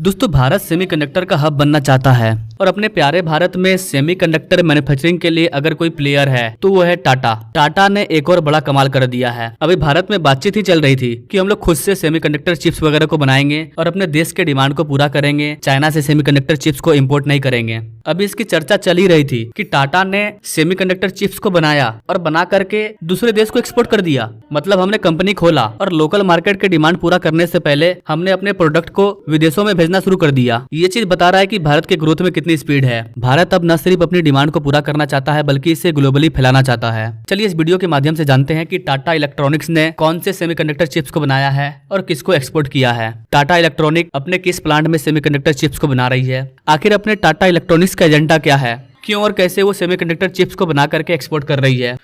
दोस्तों भारत सेमीकंडक्टर का हब बनना चाहता है और अपने प्यारे भारत में सेमीकंडक्टर मैन्युफैक्चरिंग के लिए अगर कोई प्लेयर है तो वो है टाटा। टाटा ने एक और बड़ा कमाल कर दिया है। अभी भारत में बातचीत ही चल रही थी कि हम लोग खुद से सेमीकंडक्टर चिप्स वगैरह को बनाएंगे और अपने देश के डिमांड को पूरा करेंगे, चाइना से सेमीकंडक्टर चिप्स को इम्पोर्ट नहीं करेंगे। अभी इसकी चर्चा चल ही रही थी कि टाटा ने सेमीकंडक्टर चिप्स को बनाया और बना करके दूसरे देश को एक्सपोर्ट कर दिया। मतलब हमने कंपनी खोला और लोकल मार्केट के डिमांड पूरा करने से पहले हमने अपने प्रोडक्ट को विदेशों में भेजना शुरू कर दिया। ये चीज बता रहा है कि भारत के ग्रोथ में कितनी स्पीड है। भारत अब न सिर्फ अपनी डिमांड को पूरा करना चाहता है बल्कि इसे ग्लोबली फैलाना चाहता है। चलिए इस वीडियो के माध्यम से जानते हैं कि टाटा इलेक्ट्रॉनिक्स ने कौन से सेमीकंडक्टर चिप्स को बनाया है और किसको एक्सपोर्ट किया है। टाटा इलेक्ट्रॉनिक अपने किस प्लांट में सेमीकंडक्टर चिप्स को बना रही है। आखिर अपने टाटा इलेक्ट्रॉनिक्स का एजेंडा क्या है, क्यों और कैसे वो सेमीकंडक्टर चिप्स को बना करके एक्सपोर्ट कर रही है।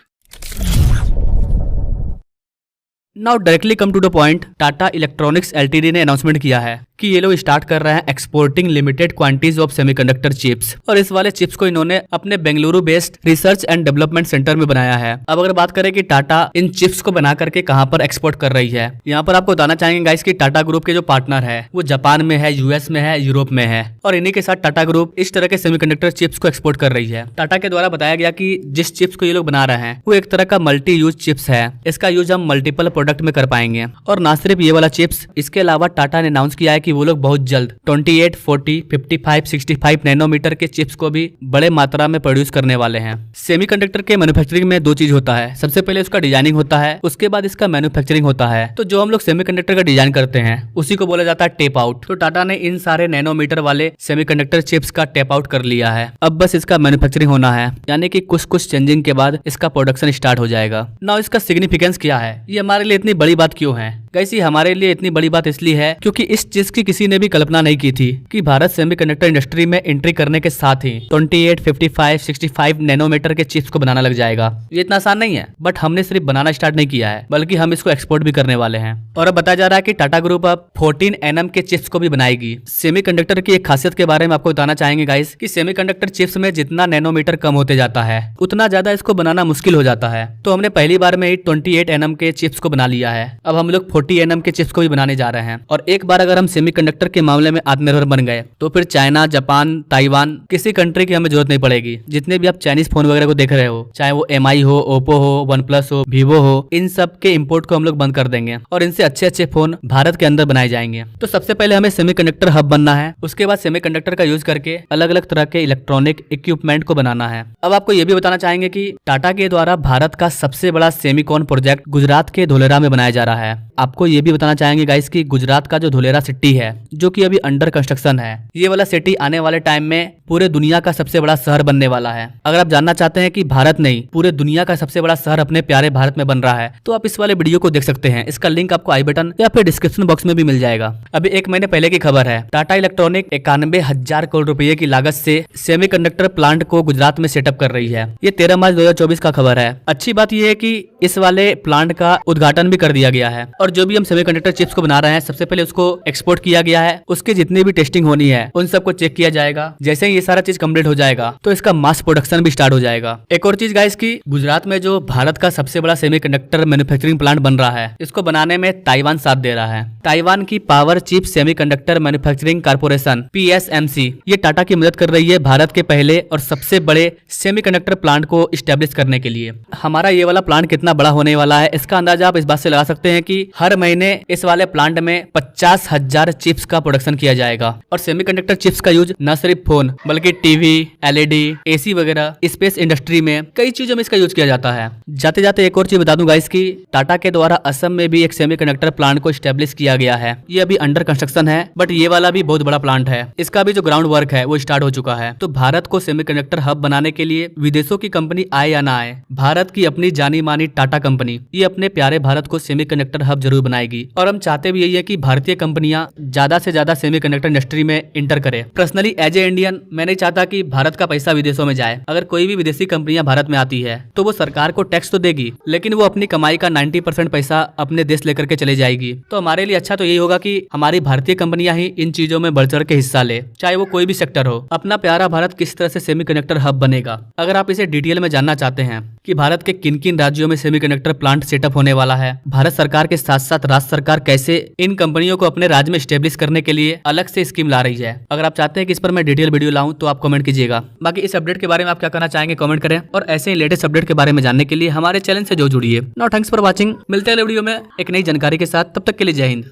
Now directly come to the point. Tata Electronics LTD ने अनाउंसमेंट किया है कि ये लोग स्टार्ट कर रहे हैं exporting limited quantities of semiconductor chips और इस वाले चिप्स को इन्होंने अपने Bengaluru based research and development centre में बनाया है। अब अगर बात करें कि टाटा इन चिप्स को बना करके कहां पर एक्सपोर्ट कर रही है, यहाँ पर आपको बताना चाहेंगे गाइस कि टाटा ग्रुप के जो पार्टनर है वो जापान में है, यूएस में है, यूरोप में है और इन्हीं के साथ टाटा ग्रुप इस तरह के सेमीकंडक्टर चिप्स को एक्सपोर्ट कर रही है। टाटा के द्वारा बताया गया कि जिस चिप्स को ये लोग बना रहे हैं वो एक तरह का मल्टी यूज चिप्स है। इसका यूज हम मल्टीपल प्रोडक्ट में कर पाएंगे और ना सिर्फ ये वाला चिप्स, इसके अलावा टाटा ने अनाउंस किया है कि वो लोग बहुत जल्द 28, 40, 55, 65 नैनोमीटर के चिप्स को भी बड़े मात्रा में प्रोड्यूस करने वाले हैं। सेमीकंडक्टर के मैन्युफैक्चरिंग में दो चीज होता है। सबसे पहले उसका डिजाइनिंग होता है, उसके बाद इसका मैन्युफैक्चरिंग होता है। तो जो हम लोग सेमीकंडक्टर का डिजाइन करते हैं उसी को बोला जाता है टेप आउट। तो टाटा ने इन सारे नैनोमीटर वाले सेमीकंडक्टर चिप्स का टेप आउट कर लिया है। अब बस इसका मैन्युफैक्चरिंग होना है, यानी कि कुछ चेंजिंग के बाद इसका प्रोडक्शन स्टार्ट हो जाएगा। नाउ इसका सिग्निफिकेंस क्या है, ये हमारे लिए इतनी बड़ी बात क्यों है। गाइस ये हमारे लिए इतनी बड़ी बात इसलिए है क्योंकि इस चीज की किसी ने भी कल्पना नहीं की थी कि भारत सेमीकंडक्टर इंडस्ट्री में एंट्री करने के साथ ही 28, 55, 65 नैनोमीटर के चिप्स को बनाना लग जाएगा। ये इतना आसान नहीं है, बट हमने सिर्फ बनाना स्टार्ट नहीं किया है बल्कि हम इसको एक्सपोर्ट भी करने वाले हैं। और अब बताया जा रहा है कि टाटा ग्रुप अब 14 nm के चिप्स को भी बनाएगी। सेमीकंडक्टर की एक खासियत के बारे में आपको बताना चाहेंगे गाइस कि सेमीकंडक्टर चिप्स में जितना नैनोमीटर कम होते जाता है उतना ज्यादा इसको बनाना मुश्किल हो जाता है। तो हमने पहली बार में ही 28 nm के चिप्स को बना लिया है। अब हम लोग 40 nm के चिप्स को भी बनाने जा रहे हैं। और एक बार अगर हम सेमीकंडक्टर के मामले में आत्मनिर्भर बन गए तो फिर चाइना, जापान, ताइवान किसी कंट्री की हमें जरूरत नहीं पड़ेगी। जितने भी आप चाइनीज फोन वगैरह को देख रहे हो, चाहे वो MI हो, ओप्पो हो, वन प्लस हो, वीवो हो, इन सब के इम्पोर्ट को हम लोग बंद कर देंगे और इनसे अच्छे अच्छे फोन भारत के अंदर बनाए जाएंगे। तो सबसे पहले हमें सेमीकंडक्टर हब बनना है, उसके बाद सेमीकंडक्टर का यूज करके अलग अलग तरह के इलेक्ट्रॉनिक इक्विपमेंट को बनाना है। अब आपको ये भी बताना चाहेंगे कि टाटा के द्वारा भारत का सबसे बड़ा सेमीकॉन प्रोजेक्ट गुजरात के धोलेरा में बनाया जा रहा है। आपको ये भी बताना चाहेंगे गाइस कि गुजरात का जो धोलेरा सिटी है जो कि अभी अंडर कंस्ट्रक्शन है, ये वाला सिटी आने वाले टाइम में पूरे दुनिया का सबसे बड़ा शहर बनने वाला है। अगर आप जानना चाहते हैं कि भारत नहीं पूरे दुनिया का सबसे बड़ा शहर अपने प्यारे भारत में बन रहा है तो आप इस वाले वीडियो को देख सकते हैं। इसका लिंक आपको आई बटन या फिर डिस्क्रिप्शन बॉक्स में भी मिल जाएगा। अभी 1 महीने पहले की खबर है, टाटा इलेक्ट्रॉनिक 91,000 करोड़ रुपए की लागत से सेमीकंडक्टर प्लांट को गुजरात में सेटअप कर रही है। ये 13 मार्च 2024 का खबर है। अच्छी बात यह है कि इस वाले प्लांट का उद्घाटन भी कर दिया गया है और जो भी हम सेमीकंडक्टर चिप्स को बना रहे हैं सबसे पहले उसको एक्सपोर्ट किया गया है। उसकी जितनी भी टेस्टिंग होनी है उन सबको चेक किया जाएगा। जैसे ही ये सारा चीज कंप्लीट हो जाएगा तो इसका मास प्रोडक्शन भी स्टार्ट हो जाएगा। एक और चीज गाइस की गुजरात में जो भारत का सबसे बड़ा सेमीकंडक्टर मैन्युफैक्चरिंग प्लांट बन रहा है, इसको बनाने में ताइवान साथ दे रहा है। ताइवान की power chip semiconductor manufacturing corporation PSMC ये टाटा की मदद कर रही है भारत के पहले और सबसे बड़े सेमीकंडक्टर प्लांट को स्टैब्लिश करने के लिए। हमारा ये वाला प्लांट कितना बड़ा होने वाला है इसका अंदाजा आप इस बात से लगा सकते हैं कि हर महीने इस वाले प्लांट में 50,000 चिप्स का प्रोडक्शन किया जाएगा। और सेमीकंडक्टर चिप्स का यूज न सिर्फ फोन बल्कि टीवी, LED, AC वगैरह स्पेस इंडस्ट्री में कई चीजों में इसका यूज किया जाता है। जाते जाते एक और चीज बता दूं गाइस कि टाटा के द्वारा असम में भी एक सेमीकंडक्टर प्लांट को स्टैब्लिश किया गया है। ये अभी अंडर कंस्ट्रक्शन है बट ये वाला भी बहुत बड़ा प्लांट है। इसका भी जो ग्राउंड वर्क है वो स्टार्ट हो चुका है। तो भारत को सेमीकंडक्टर हब बनाने के लिए विदेशों की कंपनी आए या ना आए, भारत की अपनी जानी मानी टाटा कंपनी ये अपने प्यारे भारत को सेमीकंडक्टर हब जरूर बनाएगी। और हम चाहते भी यही है कि भारतीय कंपनियां ज्यादा से ज्यादा सेमीकंडक्टर इंडस्ट्री में इंटर करे। पर्सनली एज ए इंडियन मैं नहीं चाहता कि भारत का पैसा विदेशों में जाए। अगर कोई भी विदेशी कंपनियां भारत में आती है तो वो सरकार को टैक्स तो देगी लेकिन वो अपनी कमाई का 90% पैसा अपने देश लेकर के चले जाएगी। तो हमारे लिए अच्छा तो यही होगा कि हमारी भारतीय कंपनियां ही इन चीजों में बढ़ चढ़ के हिस्सा ले, चाहे वो कोई भी सेक्टर हो। अपना प्यारा भारत किस तरह से सेमीकंडक्टर हब बनेगा, अगर आप इसे डिटेल में जानना चाहते हैं कि भारत के किन किन राज्यों में सेमीकंडक्टर प्लांट सेटअप होने वाला है है। भारत सरकार के साथ साथ राज्य सरकार कैसे इन कंपनियों को अपने राज्य में स्टेब्लिश करने के लिए अलग से स्कीम ला रही है। अगर आप चाहते हैं कि इस पर मैं डिटेल वीडियो लाऊं तो आप कमेंट कीजिएगा। बाकी इस अपडेट के बारे में आप क्या कहना चाहेंगे कमेंट करें, और ऐसे ही लेटेस्ट अपडेट के बारे में जानने के लिए हमारे चैनल से जो जुड़िए। नाउ थैंक्स फॉर वॉचिंग, मिलते हैं अगले वीडियो में एक नई जानकारी के साथ, तब तक के लिए जय हिंद।